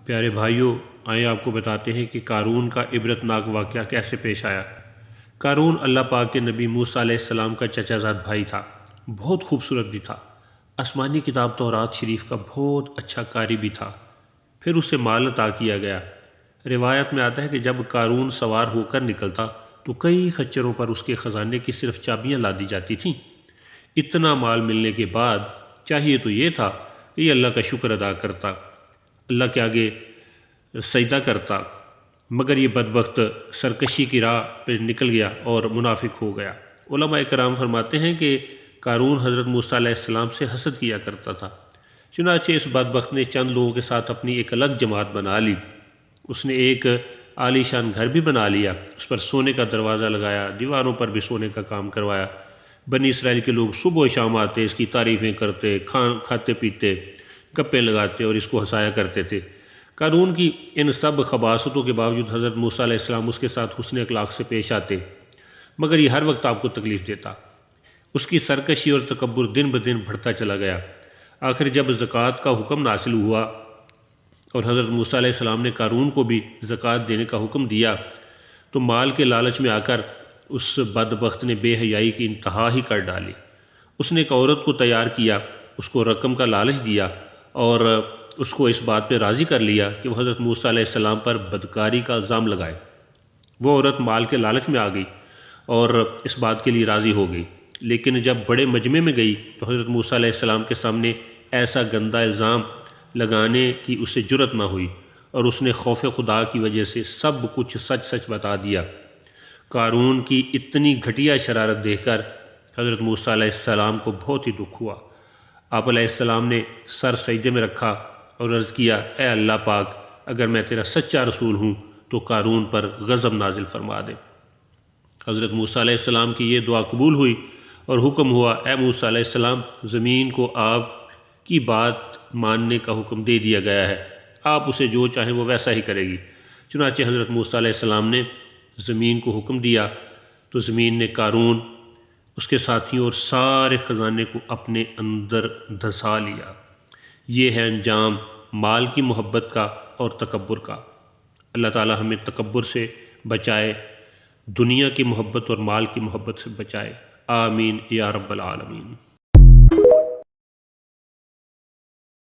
پیارے بھائیوں، آئیں آپ کو بتاتے ہیں کہ قارون کا عبرت ناک واقعہ کیسے پیش آیا۔ قارون اللہ پاک کے نبی موسیٰ علیہ السلام کا چچا زاد بھائی تھا، بہت خوبصورت بھی تھا، آسمانی کتاب تورات شریف کا بہت اچھا قاری بھی تھا۔ پھر اسے مال عطا کیا گیا۔ روایت میں آتا ہے کہ جب قارون سوار ہو کر نکلتا تو کئی خچروں پر اس کے خزانے کی صرف چابیاں لادی جاتی تھیں۔ اتنا مال ملنے کے بعد چاہیے تو یہ تھا کہ یہ اللہ کا شکر ادا کرتا، اللہ کے آگے سجدہ کرتا، مگر یہ بدبخت سرکشی کی راہ پہ نکل گیا اور منافق ہو گیا۔ علماء کرام فرماتے ہیں کہ قارون حضرت موسیٰ علیہ السلام سے حسد کیا کرتا تھا، چنانچہ اس بدبخت نے چند لوگوں کے ساتھ اپنی ایک الگ جماعت بنا لی۔ اس نے ایک عالی شان گھر بھی بنا لیا، اس پر سونے کا دروازہ لگایا، دیواروں پر بھی سونے کا کام کروایا۔ بنی اسرائیل کے لوگ صبح و شام آتے، اس کی تعریفیں کرتے، کھاتے پیتے، گپے لگاتے اور اس کو ہنسایا کرتے تھے۔ قارون کی ان سب خباثتوں کے باوجود حضرت موسیٰ علیہ السلام اس کے ساتھ حسن اخلاق سے پیش آتے، مگر یہ ہر وقت آپ کو تکلیف دیتا۔ اس کی سرکشی اور تکبر دن بدن بڑھتا چلا گیا۔ آخر جب زکوٰۃ کا حکم نازل ہوا اور حضرت موسیٰ علیہ السلام نے قارون کو بھی زکوٰۃ دینے کا حکم دیا تو مال کے لالچ میں آ کر اس بدبخت نے بے حیائی کی انتہا ہی کر ڈالی۔ اس نے ایک عورت کو تیار کیا، اس کو رقم کا لالچ دیا اور اس کو اس بات پہ راضی کر لیا کہ وہ حضرت موسیٰ علیہ السلام پر بدکاری کا الزام لگائے۔ وہ عورت مال کے لالچ میں آ گئی اور اس بات کے لیے راضی ہو گئی، لیکن جب بڑے مجمع میں گئی تو حضرت موسیٰ علیہ السلام کے سامنے ایسا گندا الزام لگانے کی اسے جرأت نہ ہوئی اور اس نے خوف خدا کی وجہ سے سب کچھ سچ سچ بتا دیا۔ قارون کی اتنی گھٹیا شرارت دیکھ کر حضرت موسیٰ علیہ السلام کو بہت ہی دکھ ہوا۔ آپ علیہ السلام نے سر سجدے میں رکھا اور عرض کیا، اے اللہ پاک، اگر میں تیرا سچا رسول ہوں تو قارون پر غضب نازل فرما دے۔ حضرت موسیٰ علیہ السلام کی یہ دعا قبول ہوئی اور حکم ہوا، اے موسیٰ علیہ السلام، زمین کو آپ کی بات ماننے کا حکم دے دیا گیا ہے، آپ اسے جو چاہیں وہ ویسا ہی کرے گی۔ چنانچہ حضرت موسیٰ علیہ السلام نے زمین کو حکم دیا تو زمین نے قارون، اس کے ساتھیوں اور سارے خزانے کو اپنے اندر دھسا لیا۔ یہ ہے انجام مال کی محبت کا اور تکبر کا۔ اللہ تعالی ہمیں تکبر سے بچائے، دنیا کی محبت اور مال کی محبت سے بچائے، آمین یا رب العالمین۔